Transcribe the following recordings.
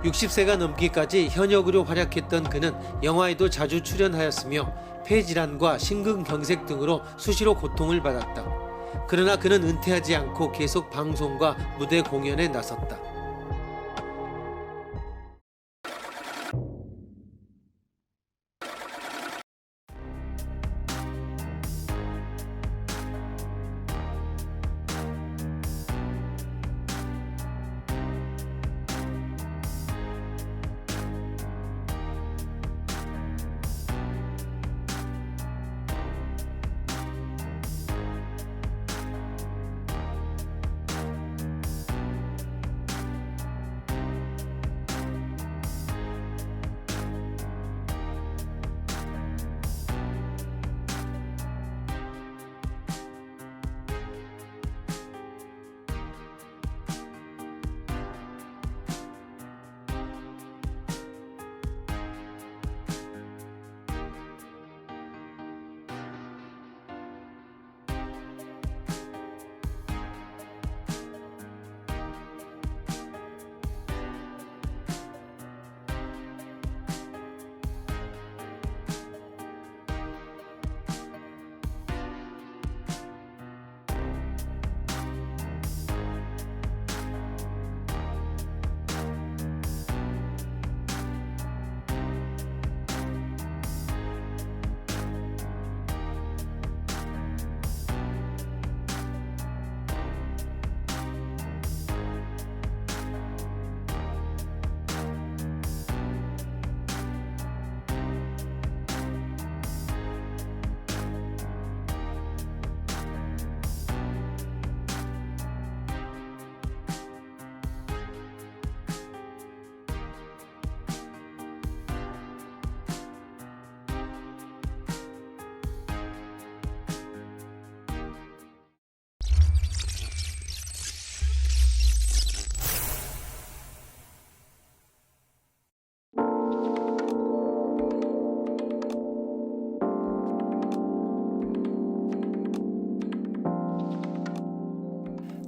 60세가 넘기까지 현역으로 활약했던 그는 영화에도 자주 출연하였으며 폐질환과 심근경색 등으로 수시로 고통을 받았다. 그러나 그는 은퇴하지 않고 계속 방송과 무대 공연에 나섰다.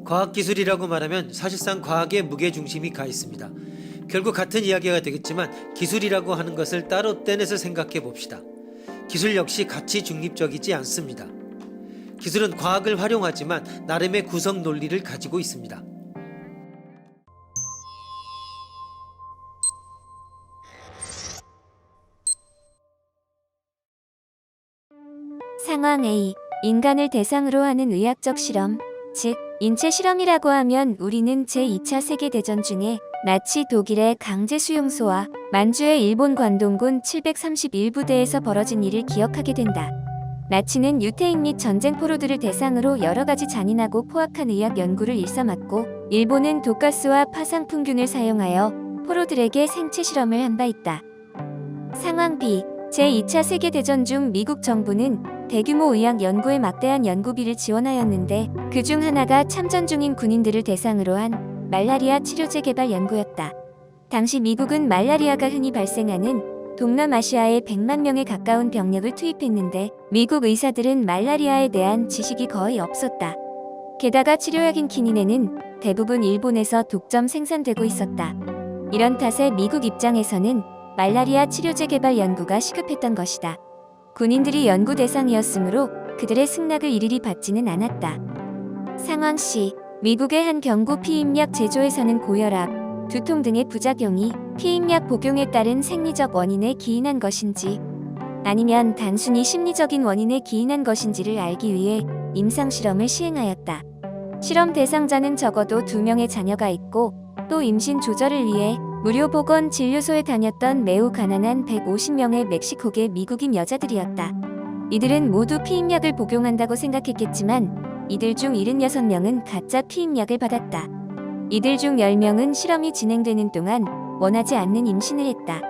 과학기술이라고 말하면 사실상 과학에 무게중심이 가 있습니다. 결국 같은 이야기가 되겠지만 기술이라고 하는 것을 따로 떼내서 생각해 봅시다. 기술 역시 가치 중립적이지 않습니다. 기술은 과학을 활용하지만 나름의 구성 논리를 가지고 있습니다. 상황 A. 인간을 대상으로 하는 의학적 실험, 즉 인체 실험이라고 하면 우리는 제2차 세계대전 중에 나치 독일의 강제 수용소와 만주의 일본 관동군 731부대에서 벌어진 일을 기억하게 된다. 나치는 유태인 및 전쟁 포로들을 대상으로 여러 가지 잔인하고 포악한 의학 연구를 일삼았고, 일본은 독가스와 파상풍균을 사용하여 포로들에게 생체 실험을 한 바 있다. 상황 B. 제2차 세계대전 중 미국 정부는 대규모 의학 연구에 막대한 연구비를 지원하였는데 그 중 하나가 참전 중인 군인들을 대상으로 한 말라리아 치료제 개발 연구였다. 당시 미국은 말라리아가 흔히 발생하는 동남아시아에 100만 명에 가까운 병력을 투입했는데 미국 의사들은 말라리아에 대한 지식이 거의 없었다. 게다가 치료약인 키닌에는 대부분 일본에서 독점 생산되고 있었다. 이런 탓에 미국 입장에서는 말라리아 치료제 개발 연구가 시급했던 것이다. 군인들이 연구 대상이었으므로 그들의 승낙을 일일이 받지는 않았다. 상황 C. 미국의 한 경구 피임약 제조에서는 고혈압, 두통 등의 부작용이 피임약 복용에 따른 생리적 원인에 기인한 것인지 아니면 단순히 심리적인 원인에 기인한 것인지를 알기 위해 임상실험을 시행하였다. 실험 대상자는 적어도 2명의 자녀가 있고 또 임신 조절을 위해 무료 보건 진료소에 다녔던 매우 가난한 150명의 멕시코계 미국인 여자들이었다. 이들은 모두 피임약을 복용한다고 생각했겠지만 이들 중 76명은 가짜 피임약을 받았다. 이들 중 10명은 실험이 진행되는 동안 원하지 않는 임신을 했다.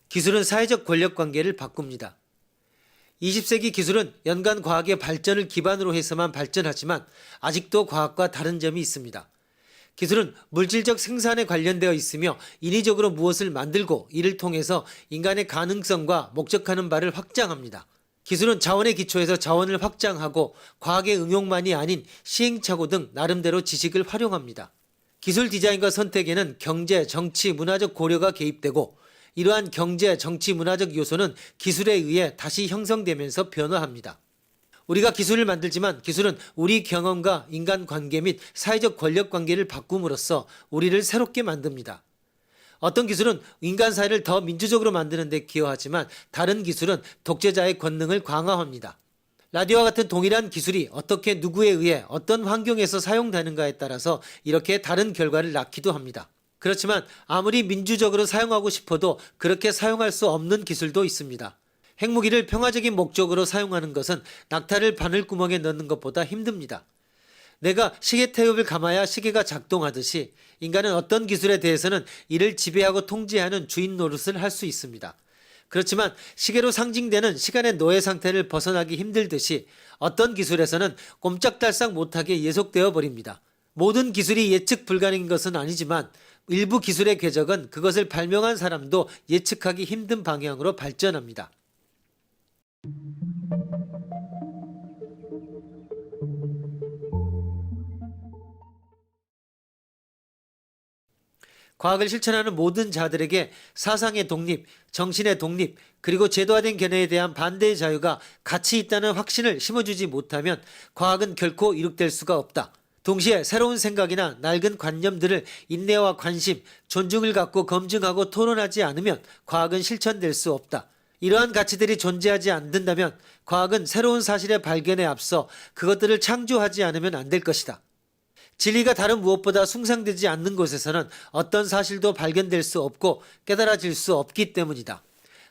기술은 사회적 권력관계를 바꿉니다. 20세기 기술은 연간 과학의 발전을 기반으로 해서만 발전하지만 아직도 과학과 다른 점이 있습니다. 기술은 물질적 생산에 관련되어 있으며 인위적으로 무엇을 만들고 이를 통해서 인간의 가능성과 목적하는 바를 확장합니다. 기술은 자원의 기초에서 자원을 확장하고 과학의 응용만이 아닌 시행착오 등 나름대로 지식을 활용합니다. 기술 디자인과 선택에는 경제, 정치, 문화적 고려가 개입되고 이러한 경제, 정치, 문화적 요소는 기술에 의해 다시 형성되면서 변화합니다. 우리가 기술을 만들지만 기술은 우리 경험과 인간관계 및 사회적 권력관계를 바꿈으로써 우리를 새롭게 만듭니다. 어떤 기술은 인간 사회를 더 민주적으로 만드는 데 기여하지만 다른 기술은 독재자의 권능을 강화합니다. 라디오와 같은 동일한 기술이 어떻게 누구에 의해 어떤 환경에서 사용되는가에 따라서 이렇게 다른 결과를 낳기도 합니다. 그렇지만 아무리 민주적으로 사용하고 싶어도 그렇게 사용할 수 없는 기술도 있습니다. 핵무기를 평화적인 목적으로 사용하는 것은 낙타를 바늘구멍에 넣는 것보다 힘듭니다. 내가 시계 태엽을 감아야 시계가 작동하듯이 인간은 어떤 기술에 대해서는 이를 지배하고 통제하는 주인 노릇을 할 수 있습니다. 그렇지만 시계로 상징되는 시간의 노예 상태를 벗어나기 힘들듯이 어떤 기술에서는 꼼짝달싹 못하게 예속되어 버립니다. 모든 기술이 예측 불가능인 것은 아니지만 일부 기술의 궤적은 그것을 발명한 사람도 예측하기 힘든 방향으로 발전합니다. 과학을 실천하는 모든 자들에게 사상의 독립, 정신의 독립, 그리고 제도화된 견해에 대한 반대의 자유가 가치 있다는 확신을 심어주지 못하면 과학은 결코 이룩될 수가 없다. 동시에 새로운 생각이나 낡은 관념들을 인내와 관심, 존중을 갖고 검증하고 토론하지 않으면 과학은 실천될 수 없다. 이러한 가치들이 존재하지 않는다면 과학은 새로운 사실의 발견에 앞서 그것들을 창조하지 않으면 안 될 것이다. 진리가 다른 무엇보다 숭상되지 않는 곳에서는 어떤 사실도 발견될 수 없고 깨달아질 수 없기 때문이다.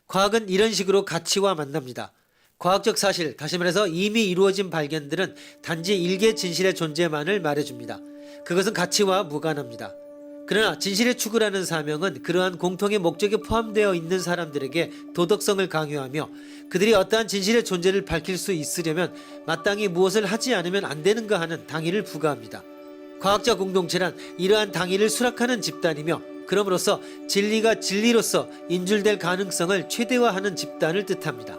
과학은 이런 식으로 가치와 만납니다. 과학적 사실, 다시 말해서 이미 이루어진 발견들은 단지 일개 진실의 존재만을 말해줍니다. 그것은 가치와 무관합니다. 그러나 진실의 추구라는 사명은 그러한 공통의 목적에 포함되어 있는 사람들에게 도덕성을 강요하며 그들이 어떠한 진실의 존재를 밝힐 수 있으려면 마땅히 무엇을 하지 않으면 안 되는가 하는 당위를 부과합니다. 과학자 공동체란 이러한 당위를 수락하는 집단이며 그럼으로써 진리가 진리로서 인줄될 가능성을 최대화하는 집단을 뜻합니다.